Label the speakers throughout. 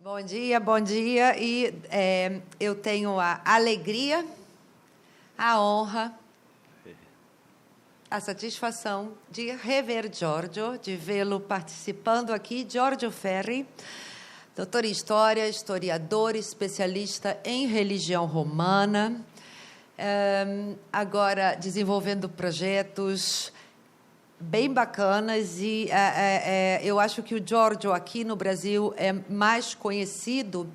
Speaker 1: Bom dia. E eu tenho a alegria, a honra, a satisfação de rever Giorgio, de vê-lo participando aqui. Giorgio Ferri, doutor em História, historiador, especialista em religião romana, agora desenvolvendo projetos bem bacanas e eu acho que o Giorgio aqui no Brasil é mais conhecido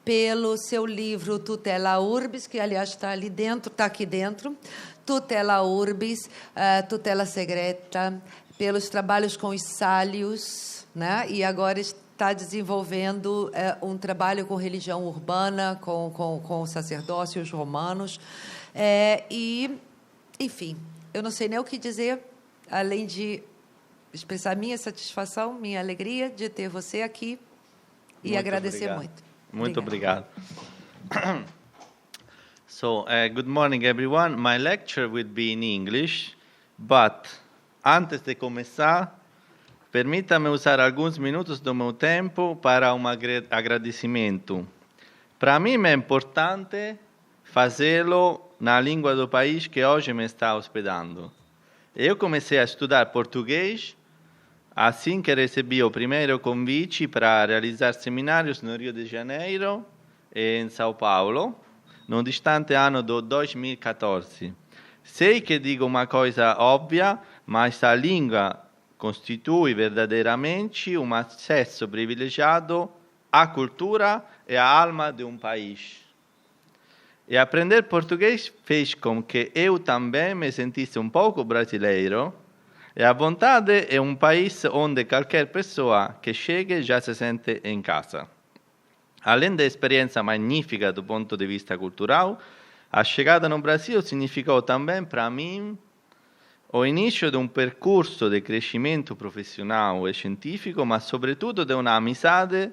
Speaker 1: pelo seu livro Tutela Urbis, que aliás está ali dentro, está aqui dentro, Tutela Urbis, Tutela Segreta, pelos trabalhos com os sálios, né? E agora está desenvolvendo um trabalho com religião urbana, com sacerdócios romanos, enfim, eu não sei nem o que dizer, além de expressar minha satisfação, minha alegria de ter você aqui e agradecer muito.
Speaker 2: Muito obrigado. So, good morning, everyone. My lecture will be in English, but antes de começar, permítame usar alguns minutos do meu tempo para um agradecimento. Para mim é importante fazê-lo na língua do país que hoje me está hospedando. Eu comecei a estudar português assim que recebi o primeiro convite para realizar seminários no Rio de Janeiro e em São Paulo, no distante ano do 2014. Sei que digo uma coisa óbvia, mas a língua constitui verdadeiramente um acesso privilegiado à cultura e à alma de um país. E aprender português fez com que eu também me sentisse um pouco brasileiro, e à vontade é um país onde qualquer pessoa que chegue já se sente em casa. Além da experiência magnífica do ponto de vista cultural, a chegada no Brasil significou também para mim o início de um percurso de crescimento profissional e científico, mas sobretudo de uma amizade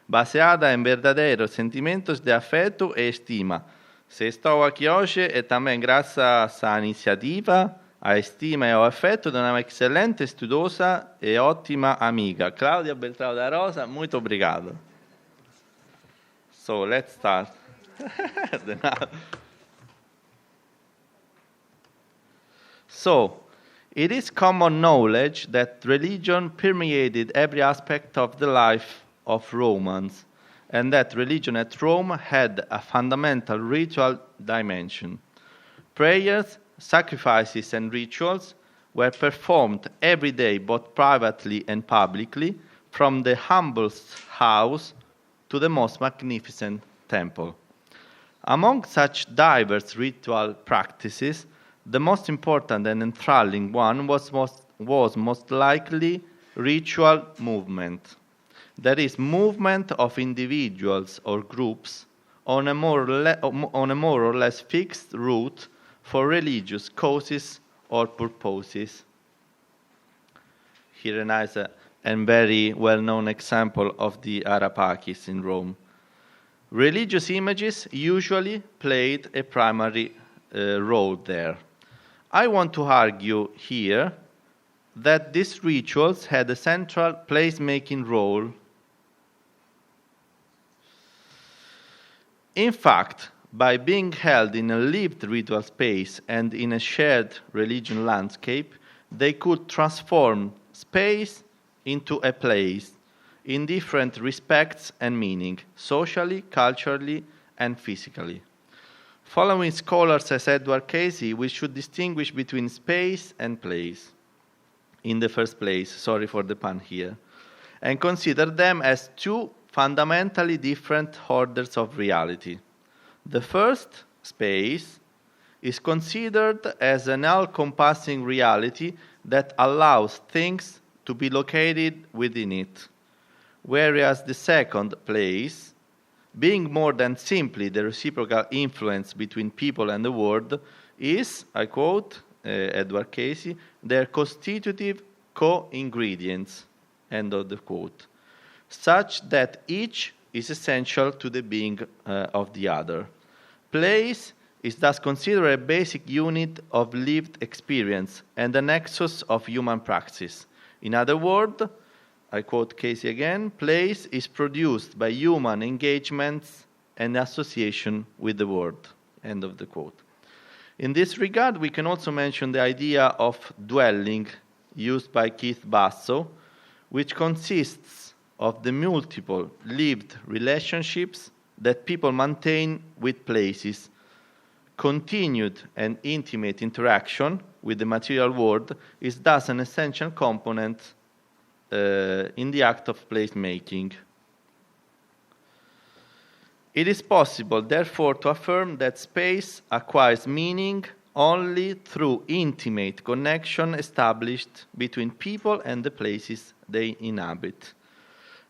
Speaker 2: baseada em verdadeiros sentimentos de afeto e estima. Se estou aqui hoje é também graças à iniciativa, à estima e ao afeto de uma excelente estudosa e ótima amiga, Cláudia Beltrão da Rosa. Muito obrigado. So, let's start. So, it is common knowledge that religion permeated every aspect of the life of Romans, and that religion at Rome had a fundamental ritual dimension. Prayers, sacrifices, and rituals were performed every day, both privately and publicly, from the humblest house to the most magnificent temple. Among such diverse ritual practices, the most important and enthralling one was most likely ritual movement. That is, movement of individuals or groups on a more or less fixed route for religious causes or purposes. Here a nice and very well-known example of the Arapakis in Rome. Religious images usually played a primary role there. I want to argue here that these rituals had a central place-making role. In fact, by being held in a lived ritual space and in a shared religion landscape, they could transform space into a place in different respects and meaning, socially, culturally, and physically. Following scholars as Edward Casey, we should distinguish between space and place, in the first place, sorry for the pun here, and consider them as two fundamentally different orders of reality. The first, space, is considered as an all-encompassing reality that allows things to be located within it, whereas the second, place, being more than simply the reciprocal influence between people and the world, is, I quote Edward Casey, their constitutive co-ingredients, end of the quote, such that each is essential to the being of the other. Place is thus considered a basic unit of lived experience and a nexus of human praxis. In other words, I quote Casey again, place is produced by human engagements and association with the world, end of the quote. In this regard, we can also mention the idea of dwelling used by Keith Basso, which consists of the multiple lived relationships that people maintain with places. Continued and intimate interaction with the material world is thus an essential component in the act of placemaking. It is possible, therefore, to affirm that space acquires meaning only through intimate connection established between people and the places they inhabit.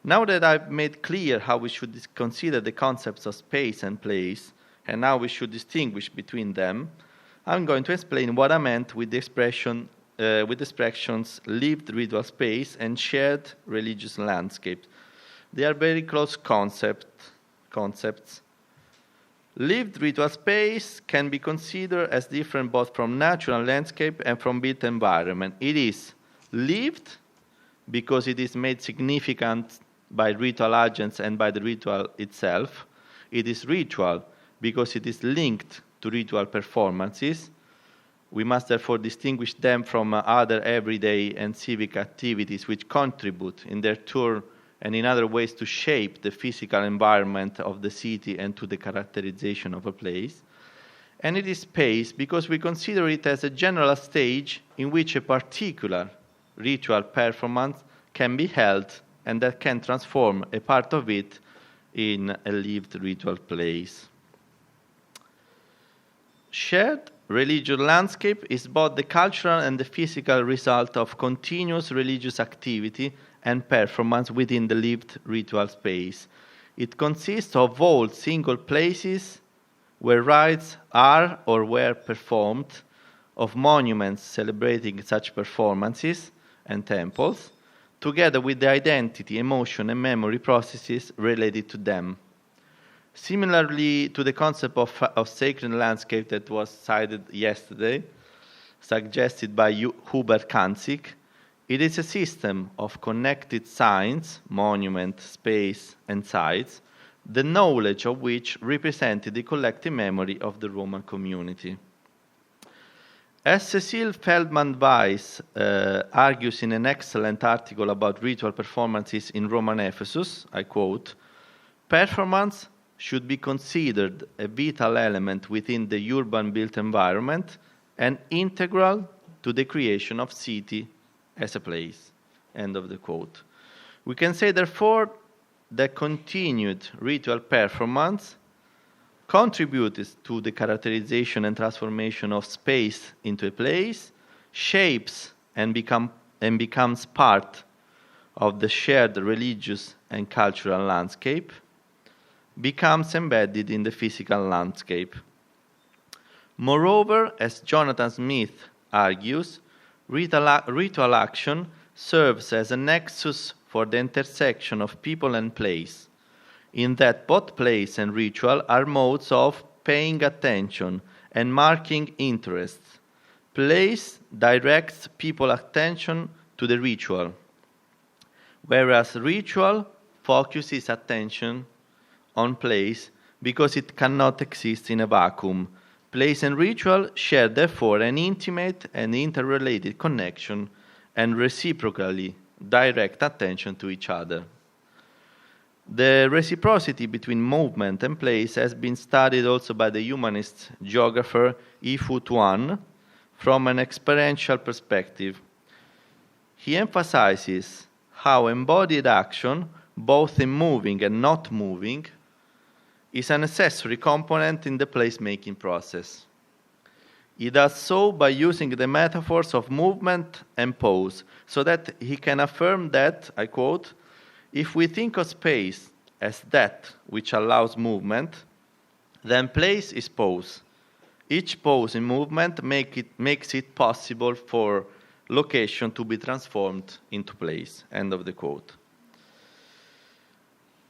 Speaker 2: Now that I've made clear how we should consider the concepts of space and place, and how we should distinguish between them, I'm going to explain what I meant with the expressions lived ritual space and shared religious landscape. They are very close concepts. Lived ritual space can be considered as different both from natural landscape and from built environment. It is lived because it is made significant by ritual agents and by the ritual itself. It is ritual because it is linked to ritual performances. We must therefore distinguish them from other everyday and civic activities which contribute in their turn and in other ways to shape the physical environment of the city and to the characterization of a place. And it is space because we consider it as a general stage in which a particular ritual performance can be held and that can transform a part of it in a lived ritual place. Shared religious landscape is both the cultural and the physical result of continuous religious activity and performance within the lived ritual space. It consists of all single places where rites are or were performed, of monuments celebrating such performances and temples, together with the identity, emotion, and memory processes related to them. Similarly to the concept of sacred landscape that was cited yesterday, suggested by Hubert Kanzig, it is a system of connected signs, monument, space, and sites, the knowledge of which represented the collective memory of the Roman community. As Cecile Feldman-Weiss argues in an excellent article about ritual performances in Roman Ephesus, I quote, performance should be considered a vital element within the urban built environment and integral to the creation of city as a place. End of the quote. We can say, therefore, that continued ritual performance contributes to the characterization and transformation of space into a place, shapes and becomes part of the shared religious and cultural landscape, becomes embedded in the physical landscape. Moreover, as Jonathan Smith argues, ritual action serves as a nexus for the intersection of people and place, in that both place and ritual are modes of paying attention and marking interests. Place directs people's attention to the ritual, whereas ritual focuses attention on place because it cannot exist in a vacuum. Place and ritual share therefore an intimate and interrelated connection and reciprocally direct attention to each other. The reciprocity between movement and place has been studied also by the humanist geographer Yi-Fu Tuan from an experiential perspective. He emphasizes how embodied action, both in moving and not moving, is a necessary component in the placemaking process. He does so by using the metaphors of movement and pose, so that he can affirm that, I quote, if we think of space as that which allows movement, then place is pose. Each pose in movement makes it possible for location to be transformed into place. End of the quote.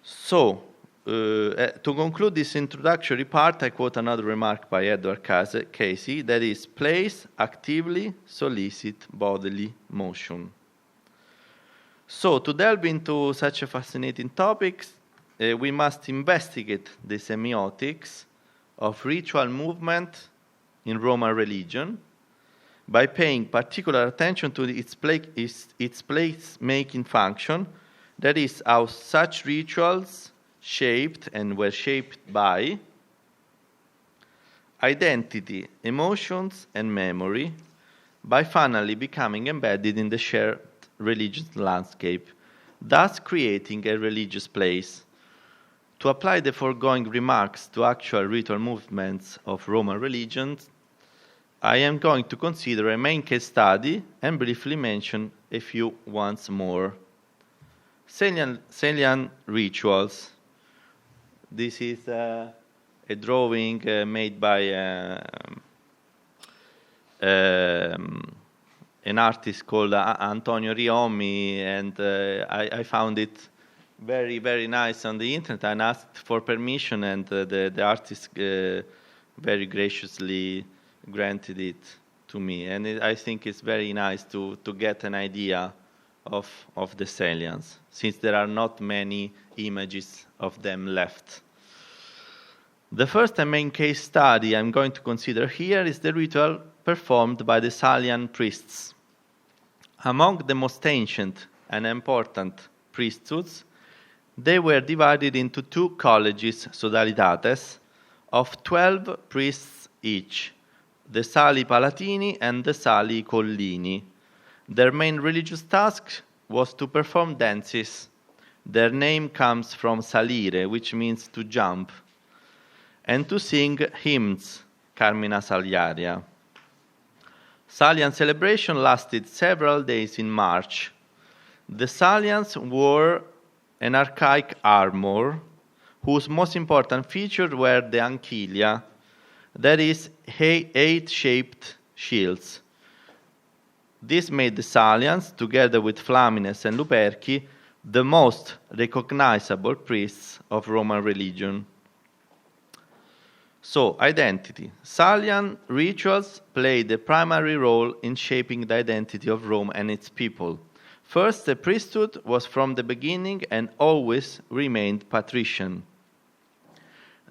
Speaker 2: So, to conclude this introductory part, I quote another remark by Edward Casey, that is, place actively solicit bodily motion. So, to delve into such a fascinating topic, we must investigate the semiotics of ritual movement in Roman religion by paying particular attention to its place-making function, that is, how such rituals shaped and were shaped by identity, emotions, and memory, by finally becoming embedded in the shared religious landscape, thus creating a religious place. To apply the foregoing remarks to actual ritual movements of Roman religions, I am going to consider a main case study and briefly mention a few once more. Salient rituals. This is a drawing made by an artist called Antonio Riomi, and I found it very, very nice on the internet. I asked for permission, and the artist very graciously granted it to me. And I think it's very nice to get an idea of the Salients, since there are not many images of them left. The first and main case study I'm going to consider here is the ritual performed by the Salient priests. Among the most ancient and important priesthoods, they were divided into two colleges, sodalitates, of 12 priests each, the Sali Palatini and the Sali Collini. Their main religious task was to perform dances. Their name comes from salire, which means to jump, and to sing hymns, Carmina Saliaria. Salient celebration lasted several days in March. The Salients wore an archaic armor, whose most important features were the ancilla, that is, 8-shaped shields. This made the Salients, together with Flamines and Luperci, the most recognizable priests of Roman religion. So, identity. Salient rituals played a primary role in shaping the identity of Rome and its people. First, the priesthood was from the beginning and always remained patrician.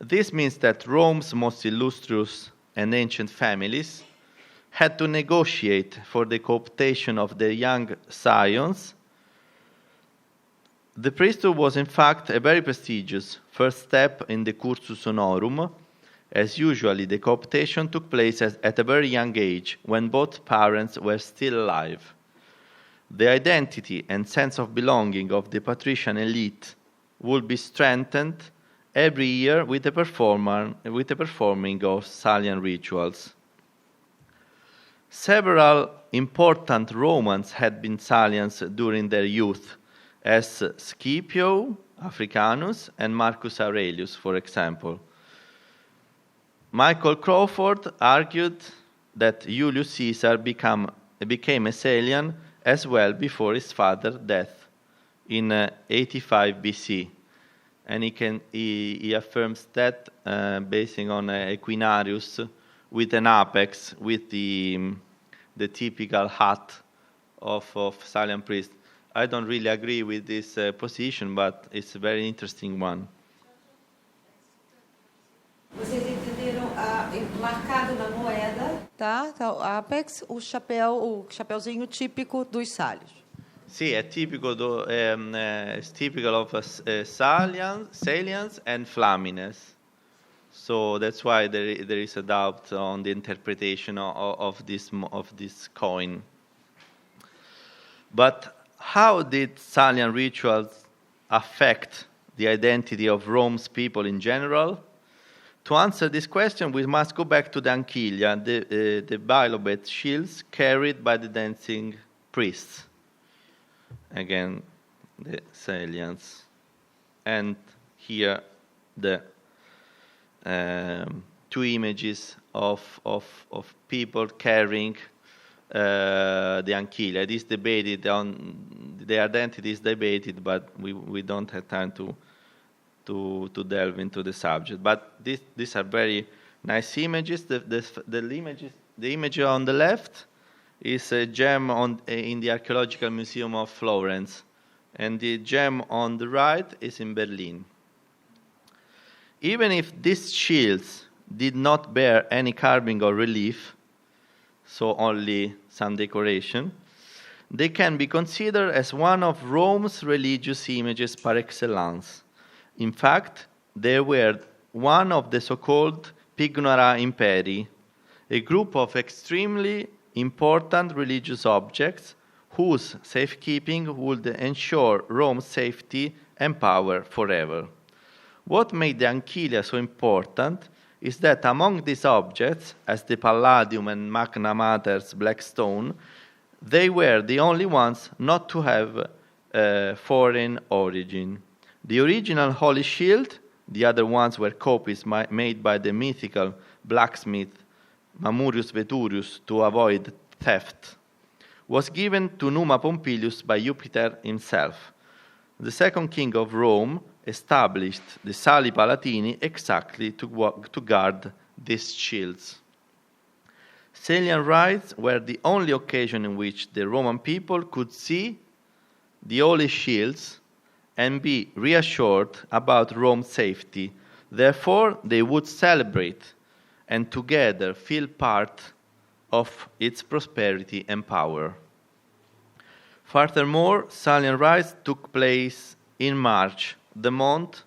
Speaker 2: This means that Rome's most illustrious and ancient families had to negotiate for the cooptation of the young scions. The priesthood was in fact a very prestigious first step in the cursus honorum, as usually the cooptation took place at a very young age, when both parents were still alive. The identity and sense of belonging of the patrician elite would be strengthened every year with the performing of Salient rituals. Several important Romans had been Salients during their youth, as Scipio Africanus and Marcus Aurelius, for example. Michael Crawford argued that Julius Caesar became a Salient as well before his father's death in 85 BC. And he affirms that basing on Equinarius with an apex, with the typical hat of Salient priest. I don't really agree with this position, but it's a very interesting one.
Speaker 1: Vocês entenderam marcado na moeda, tá? Então, apex, o chapeuzinho típico dos sálios.
Speaker 2: Sì, è tipico it's typical of Salients and Flamines. So that's why there is a doubt on the interpretation of this coin. But how did Salient rituals affect the identity of Rome's people in general? To answer this question, we must go back to the ancilla, the bilobate shields carried by the dancing priests. Again, the Salients. And here the two images of people carrying the ancilla. It is debated the identity is debated, but we don't have time to delve into the subject. But these are very nice images. The image on the left is a gem in the Archaeological Museum of Florence, and the gem on the right is in Berlin. Even if these shields did not bear any carving or relief, so only some decoration, they can be considered as one of Rome's religious images par excellence. In fact, they were one of the so-called Pignora Imperii, a group of extremely important religious objects whose safekeeping would ensure Rome's safety and power forever. What made the Ancilia so important is that among these objects, as the Palladium and Magna Mater's black stone, they were the only ones not to have foreign origin. The original Holy Shield, the other ones were copies made by the mythical blacksmith Mamurius Veturius to avoid theft, was given to Numa Pompilius by Jupiter himself. The second king of Rome established the Sali Palatini exactly to guard these shields. Salient rites were the only occasion in which the Roman people could see the holy shields and be reassured about Rome's safety. Therefore, they would celebrate and together feel part of its prosperity and power. Furthermore, Salient rites took place in March, the month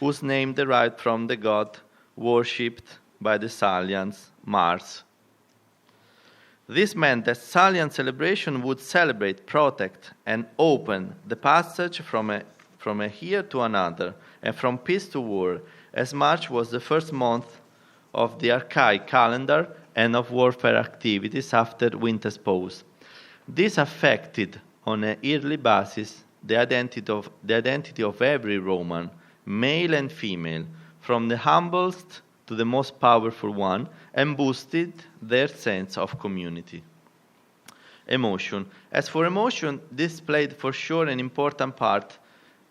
Speaker 2: whose name derived from the god worshipped by the Salians, Mars. This meant that Salient celebration would celebrate, protect, and open the passage from a year to another, and from peace to war, as March was the first month of the archaic calendar and of warfare activities after winter's pause. This affected, on a yearly basis, the identity of every Roman, male and female, from the humblest to the most powerful one, and boosted their sense of community. Emotion. As for emotion, this played for sure an important part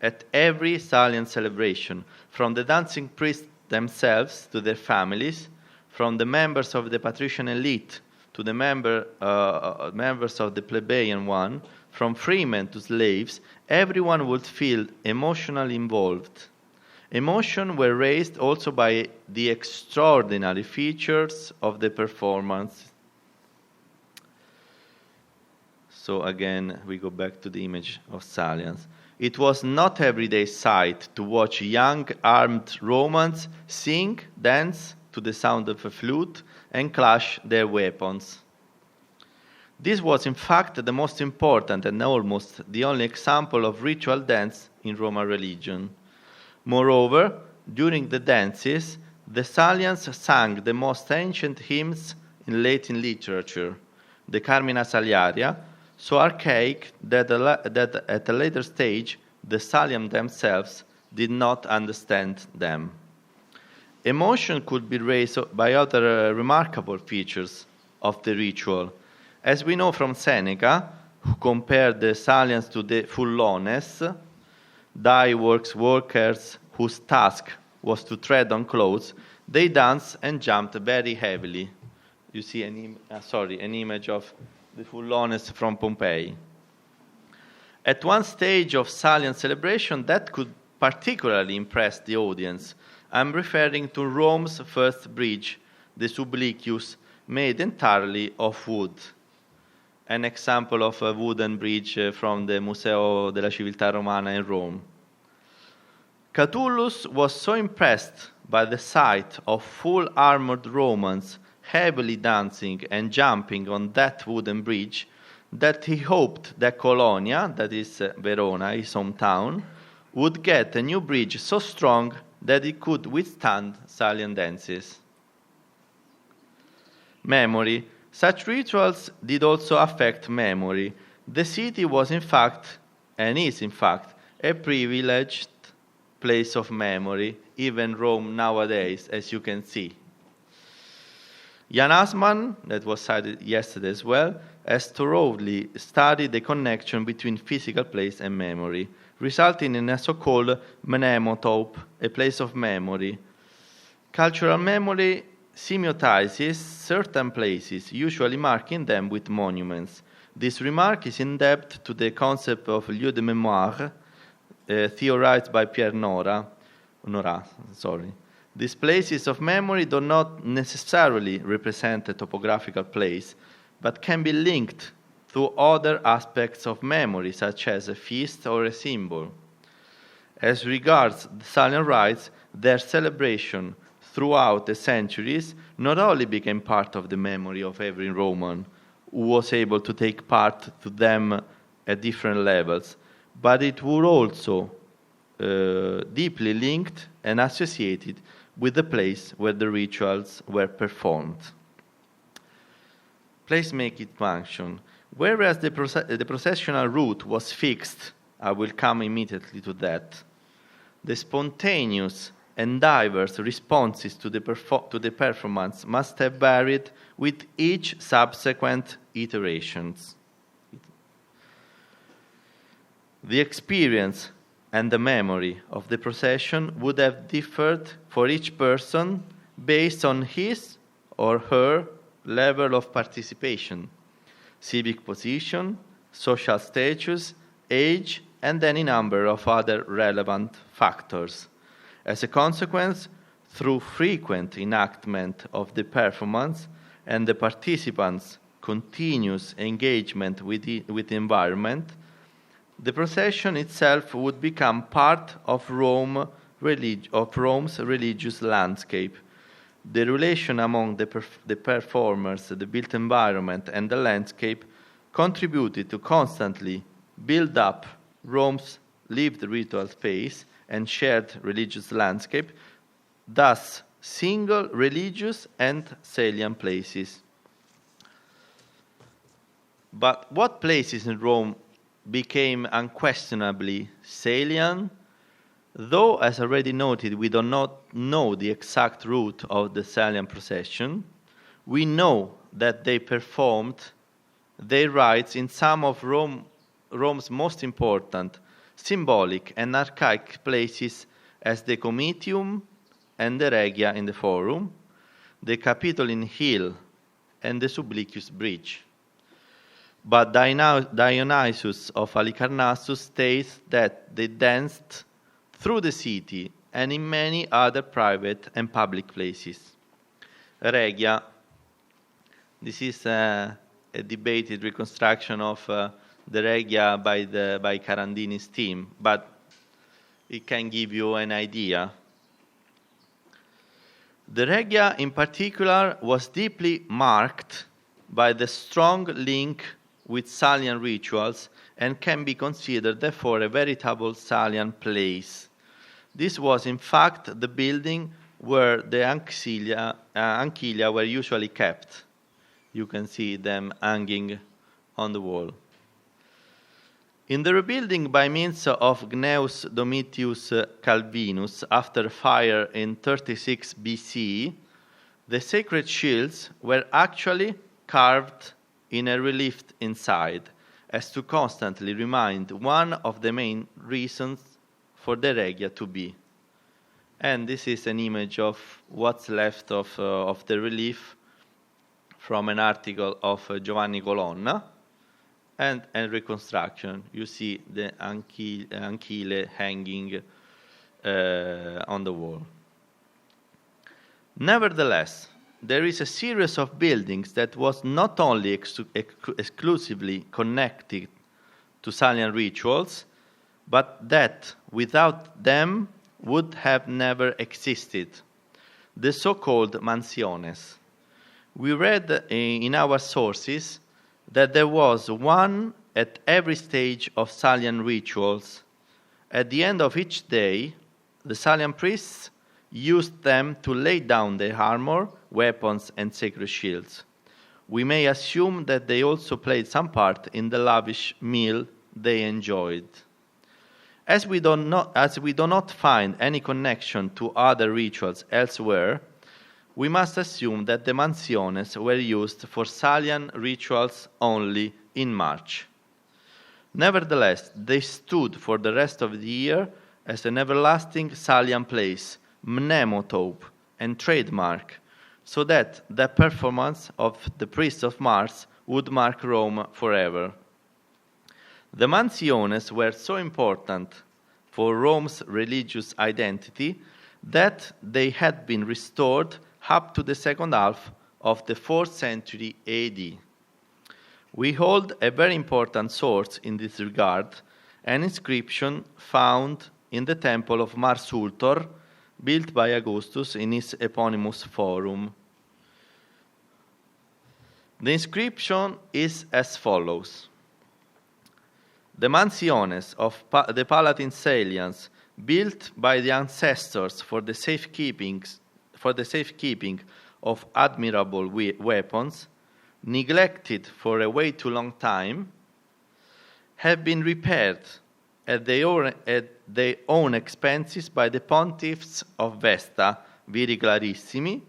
Speaker 2: at every Salient celebration, from the dancing priests themselves to their families, from the members of the patrician elite to the members of the plebeian one, from freemen to slaves, everyone would feel emotionally involved. Emotions were raised also by the extraordinary features of the performance. So again, we go back to the image of Salient. It was not everyday sight to watch young armed Romans sing, dance to the sound of a flute, and clash their weapons. This was in fact the most important and almost the only example of ritual dance in Roman religion. Moreover, during the dances, the Salians sang the most ancient hymns in Latin literature, the Carmina Saliaria, so archaic that at a later stage the Salians themselves did not understand them. Emotion could be raised by other remarkable features of the ritual. As we know from Seneca, who compared the Salians to the fullones, dye workers whose task was to tread on clothes, they danced and jumped very heavily. You see an image of the fullones from Pompeii. At one stage of Salient celebration that could particularly impress the audience, I'm referring to Rome's first bridge, the Sublicius, made entirely of wood. An example of a wooden bridge from the Museo della Civiltà Romana in Rome. Catullus was so impressed by the sight of full armored Romans heavily dancing and jumping on that wooden bridge that he hoped that Colonia, that is Verona, his hometown, would get a new bridge so strong that it could withstand Salient dances. Memory. Such rituals did also affect memory. The city was in fact, and is in fact, a privileged place of memory, even Rome nowadays, as you can see. Jan Assmann, that was cited yesterday as well, has thoroughly studied the connection between physical place and memory, resulting in a so-called mnemotope, a place of memory. Cultural memory semiotizes certain places, usually marking them with monuments. This remark is in depth to the concept of lieu de mémoire, theorized by Pierre Nora. These places of memory do not necessarily represent a topographical place, but can be linked to other aspects of memory, such as a feast or a symbol. As regards the Salian rites, their celebration throughout the centuries not only became part of the memory of every Roman who was able to take part to them at different levels, but it were also deeply linked and associated with the place where the rituals were performed. Place make it function. Whereas the processional route was fixed, I will come immediately to that, the spontaneous and diverse responses to the performance must have varied with each subsequent iterations. The experience and the memory of the procession would have differed for each person based on his or her level of participation, civic position, social status, age, and any number of other relevant factors. As a consequence, through frequent enactment of the performance and the participants' continuous engagement with the environment, the procession itself would become part of Rome's religious landscape. The relation among the performers, the built environment, and the landscape contributed to constantly build up Rome's lived ritual space and shared religious landscape, thus single religious and Salian places. But what places in Rome became unquestionably Salian? Though, as already noted, we do not know the exact route of the Salian procession, we know that they performed their rites in some of Rome's most important symbolic and archaic places as the Comitium and the Regia in the Forum, the Capitoline Hill, and the Sublicius Bridge. But Dionysius of Halicarnassus states that they danced through the city and in many other private and public places. Regia, this is a debated reconstruction of the Regia by Carandini's team, but it can give you an idea. The Regia in particular was deeply marked by the strong link with Salian rituals and can be considered therefore a veritable Salian place. This was in fact the building where the ancilia were usually kept. You can see them hanging on the wall. In the rebuilding by means of Gnaeus Domitius Calvinus after fire in 36 BC, the sacred shields were actually carved in a relief inside, as to constantly remind one of the main reasons for the Regia to be. And this is an image of what's left of the relief from an article of Giovanni Colonna, and a reconstruction. You see the anchile hanging on the wall. Nevertheless, there is a series of buildings that was not only exclusively connected to Salian rituals, but that without them would have never existed. The so-called mansiones. We read in our sources that there was one at every stage of Salian rituals. At the end of each day, the Salian priests used them to lay down their armor, weapons, and sacred shields. We may assume that they also played some part in the lavish meal they enjoyed. As we do not find any connection to other rituals elsewhere, we must assume that the mansiones were used for Salian rituals only in March. Nevertheless, they stood for the rest of the year as an everlasting Salian place, mnemotope, and trademark, so that the performance of the priests of Mars would mark Rome forever. The mansiones were so important for Rome's religious identity that they had been restored up to the second half of the 4th century AD. We hold a very important source in this regard, an inscription found in the temple of Mars Ultor, built by Augustus in his eponymous forum. The inscription is as follows. The mansiones of the Palatine Salients, built by the ancestors for the safekeeping of admirable weapons, neglected for a way too long time, have been repaired at their own expenses by the pontiffs of Vesta, Viri Clarissimi,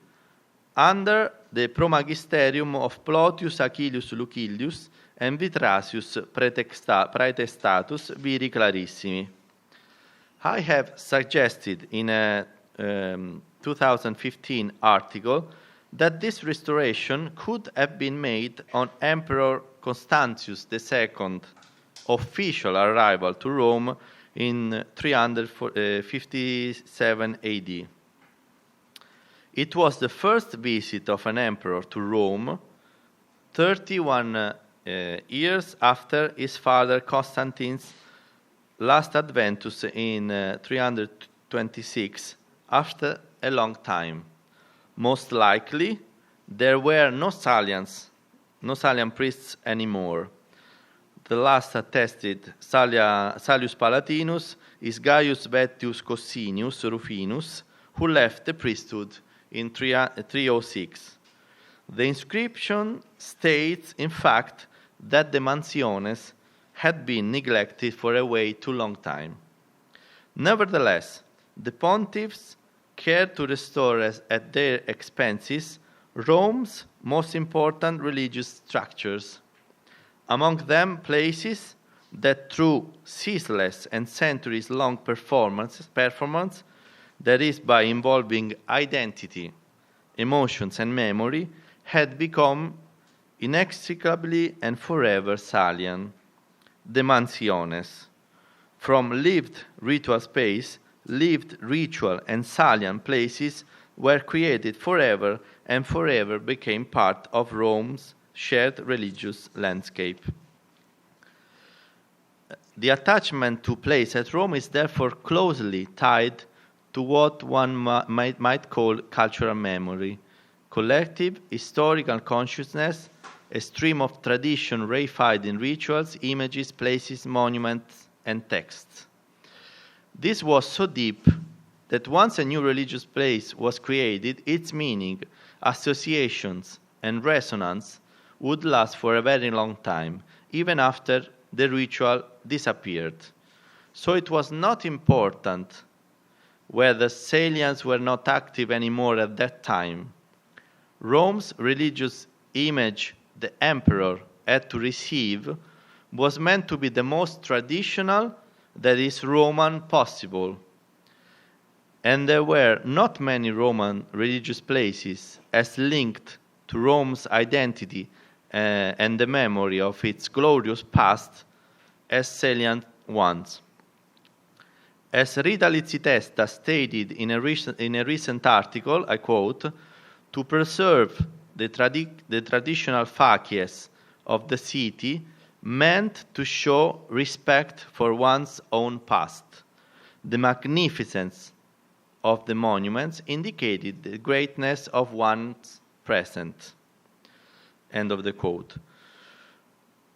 Speaker 2: under the promagisterium of Plotius Aquilius Lucilius and Vitrasius Praetestatus Viri Clarissimi. I have suggested in a 2015 article that this restoration could have been made on Emperor Constantius II's official arrival to Rome in 357 AD. It was the first visit of an emperor to Rome, 31 years after his father Constantine's last adventus in 326, after a long time. Most likely, there were no Salian priests anymore. The last attested Salius Palatinus is Gaius Vettius Cossinius Rufinus, who left the priesthood in 306. The inscription states, in fact, that the mansiones had been neglected for a way too long time. Nevertheless, the pontiffs cared to restore at their expenses Rome's most important religious structures, among them places that through ceaseless and centuries-long performance, that is, by involving identity, emotions, and memory, had become inextricably and forever Salian. The mansiones. From lived ritual space, lived ritual and Salian places were created forever and forever became part of Rome's shared religious landscape. The attachment to place at Rome is therefore closely tied to what one might call cultural memory, collective historical consciousness, a stream of tradition reified in rituals, images, places, monuments, and texts. This was so deep that once a new religious place was created, its meaning, associations, and resonance would last for a very long time, even after the ritual disappeared. So it was not important whether Salians were not active anymore at that time. Rome's religious image the emperor had to receive was meant to be the most traditional, that is, Roman possible. And there were not many Roman religious places as linked to Rome's identity and the memory of its glorious past as Salient ones. As Rita Lizzitesta stated in a recent article, I quote, "To preserve the traditional facies of the city meant to show respect for one's own past. The magnificence of the monuments indicated the greatness of one's present." End of the quote.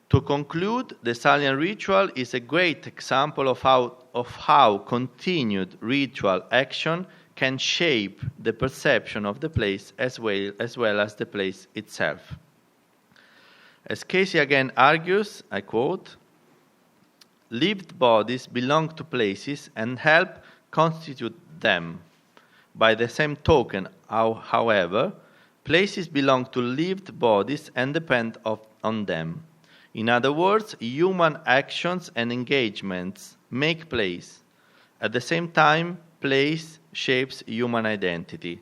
Speaker 2: To conclude, the Salian ritual is a great example of how continued ritual action can shape the perception of the place as well as the place itself. As Casey again argues, I quote, "Lived bodies belong to places and help constitute them. By the same token, however, places belong to lived bodies and depend on them. In other words, human actions and engagements make place. At the same time, place shapes human identity.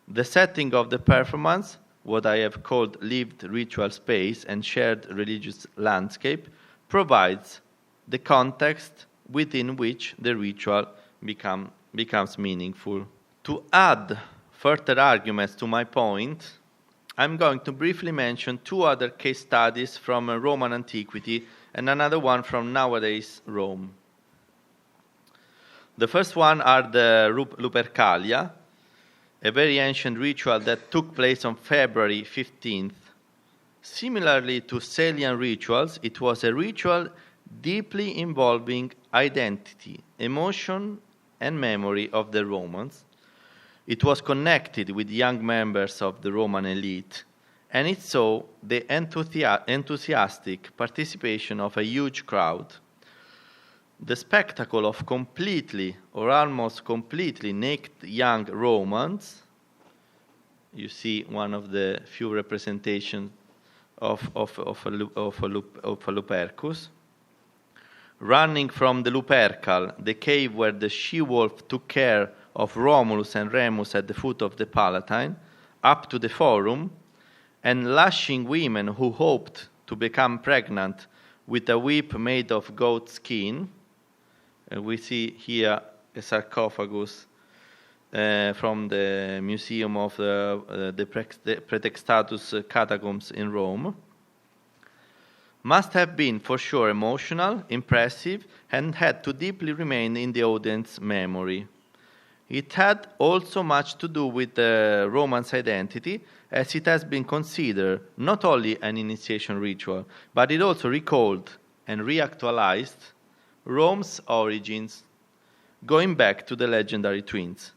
Speaker 2: The setting of the performance, what I have called lived ritual space and shared religious landscape, provides the context within which the ritual becomes meaningful. To add further arguments to my point, I'm going to briefly mention two other case studies from Roman antiquity and another one from nowadays Rome. The first one are the Roop Lupercalia, a very ancient ritual that took place on February 15th. Similarly to Salient rituals, it was a ritual deeply involving identity, emotion, and memory of the Romans. It was connected with young members of the Roman elite, and it saw the enthusiastic participation of a huge crowd. The spectacle of completely or almost completely naked young Romans, you see one of the few representations of a Lupercus, running from the Lupercal, the cave where the she-wolf took care of Romulus and Remus at the foot of the Palatine, up to the Forum, and lashing women who hoped to become pregnant with a whip made of goat skin. We see here a sarcophagus from the Museum of the Praetextatus Catacombs in Rome. Must have been for sure emotional, impressive, and had to deeply remain in the audience's memory. It had also much to do with the Romans' identity, as it has been considered not only an initiation ritual, but it also recalled and reactualized Rome's origins, going back to the legendary twins.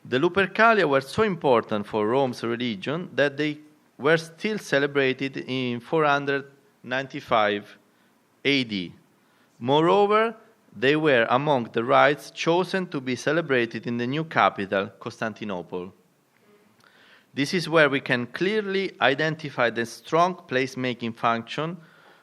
Speaker 2: The Lupercalia were so important for Rome's religion that they were still celebrated in 495 AD. Moreover, they were among the rites chosen to be celebrated in the new capital, Constantinople. This is where we can clearly identify the strong placemaking function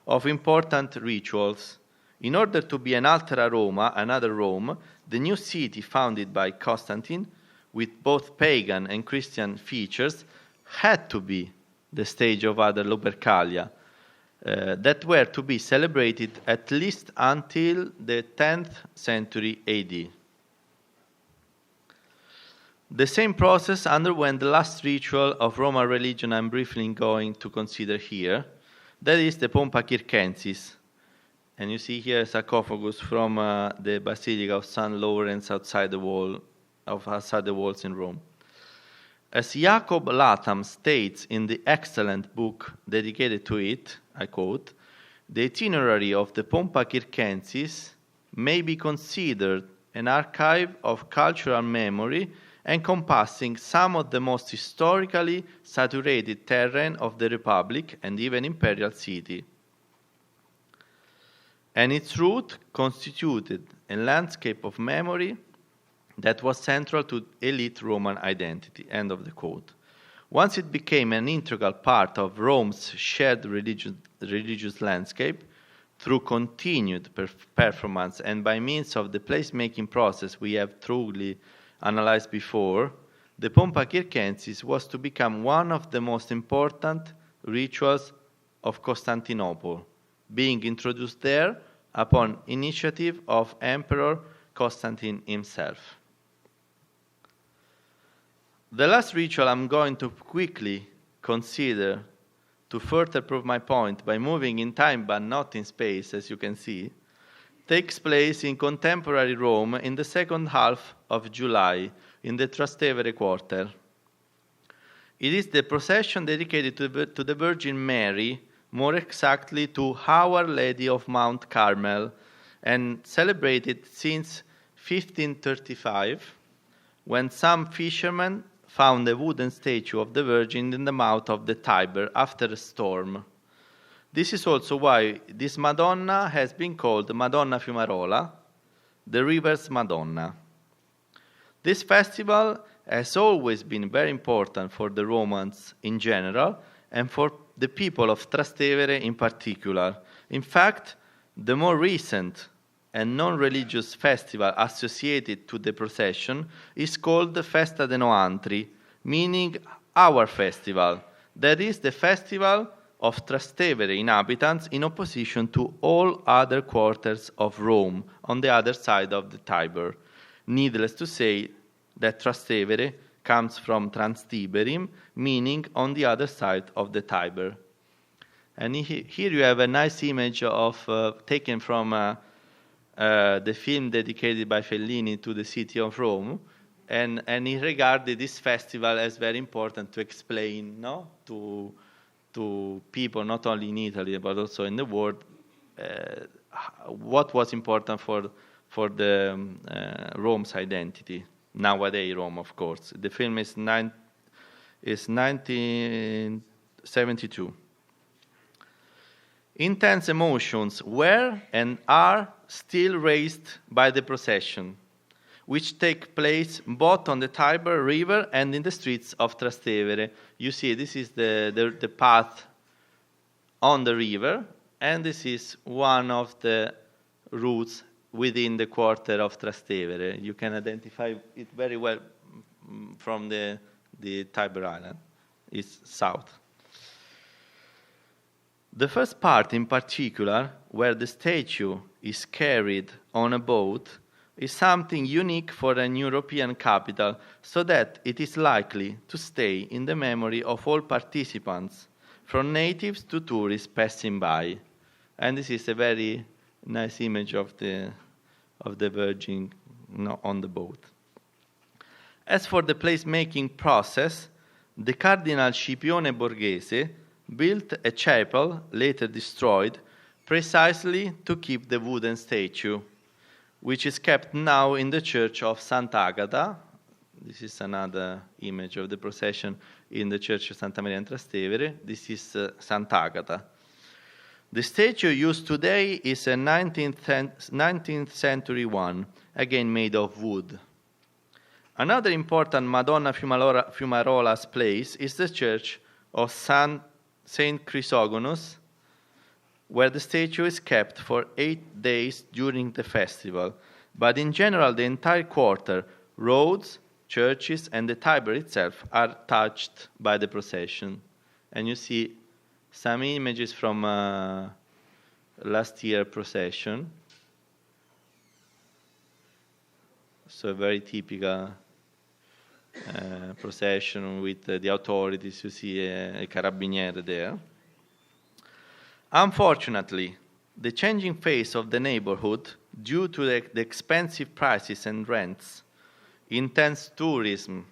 Speaker 2: of important rituals. In order to be an altera Roma, another Rome, the new city founded by Constantine, with both pagan and Christian features, had to be the stage of other Lupercalia that were to be celebrated at least until the 10th century AD. The same process underwent the last ritual of Roman religion I'm briefly going to consider here, that is the Pompa Circensis. And you see here a sarcophagus from the Basilica of St. Lawrence outside the walls in Rome. As Jacob Latham states in the excellent book dedicated to it, I quote, "The itinerary of the Pompa Circensis may be considered an archive of cultural memory encompassing some of the most historically saturated terrain of the Republic and even imperial city. And its root constituted a landscape of memory that was central to elite Roman identity." End of the quote. Once it became an integral part of Rome's shared religious landscape, through continued performance and by means of the placemaking process we have thoroughly analyzed before, the Pompa Circensis was to become one of the most important rituals of Constantinople, being introduced there upon initiative of Emperor Constantine himself. The last ritual I'm going to quickly consider to further prove my point by moving in time but not in space, as you can see, takes place in contemporary Rome in the second half of July in the Trastevere quarter. It is the procession dedicated to the Virgin Mary, more exactly to Our Lady of Mount Carmel, and celebrated since 1535, when some fishermen found a wooden statue of the Virgin in the mouth of the Tiber after a storm. This is also why this Madonna has been called Madonna Fiumarola, the river's Madonna. This festival has always been very important for the Romans in general and for the people of Trastevere in particular. In fact, the more recent and non-religious festival associated to the procession is called the Festa de Noantri, meaning our festival, that is the festival of Trastevere inhabitants in opposition to all other quarters of Rome on the other side of the Tiber. Needless to say that Trastevere comes from Transtiberim, meaning on the other side of the Tiber. And here you have a nice image taken from the film dedicated by Fellini to the city of Rome, and he regarded this festival as very important to explain, no, to people not only in Italy but also in the world what was important for the Rome's identity. Nowadays, Rome, of course. The film is 1972. Intense emotions were and are still raised by the procession, which take place both on the Tiber River and in the streets of Trastevere. You see, this is the path on the river, and this is one of the routes within the quarter of Trastevere. You can identify it very well from the Tiber Island. It's south. The first part in particular, where the statue is carried on a boat, is something unique for an European capital, so that it is likely to stay in the memory of all participants, from natives to tourists passing by. And this is a very nice image of the Virgin on the boat. As for the placemaking process, the Cardinal Scipione Borghese built a chapel, later destroyed, precisely to keep the wooden statue, which is kept now in the church of Sant'Agata. This is another image of the procession in the church of Santa Maria in Trastevere. This is Sant'Agata. The statue used today is a 19th century one, again made of wood. Another important Madonna Fumarola's place is the church of Saint Chrysogonus, where the statue is kept for 8 days during the festival. But in general, the entire quarter, roads, churches, and the Tiber itself are touched by the procession. And you see some images from last year's procession. So a very typical procession with the authorities. You see a carabiniere there. Unfortunately, the changing face of the neighborhood, due to the expensive prices and rents, intense tourism,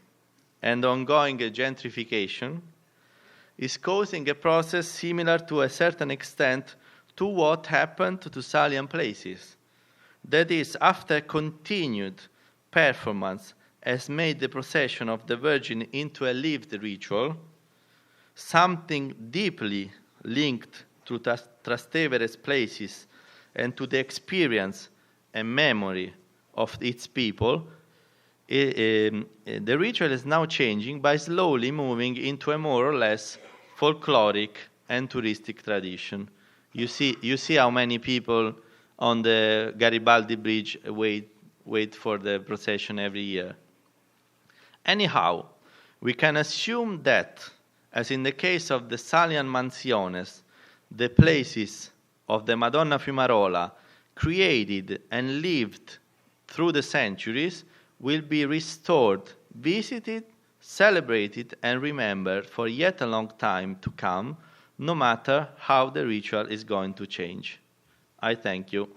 Speaker 2: and ongoing gentrification, is causing a process similar to a certain extent to what happened to Salient places. That is, after continued performance has made the procession of the Virgin into a lived ritual, something deeply linked to Trastevere's places and to the experience and memory of its people, the ritual is now changing by slowly moving into a more or less folkloric and touristic tradition. You see how many people on the Garibaldi Bridge wait for the procession every year. Anyhow, we can assume that, as in the case of the Salient Mansiones, the places of the Madonna Fumarola, created and lived through the centuries, will be restored, visited, celebrated, and remembered for yet a long time to come, no matter how the ritual is going to change. I thank you.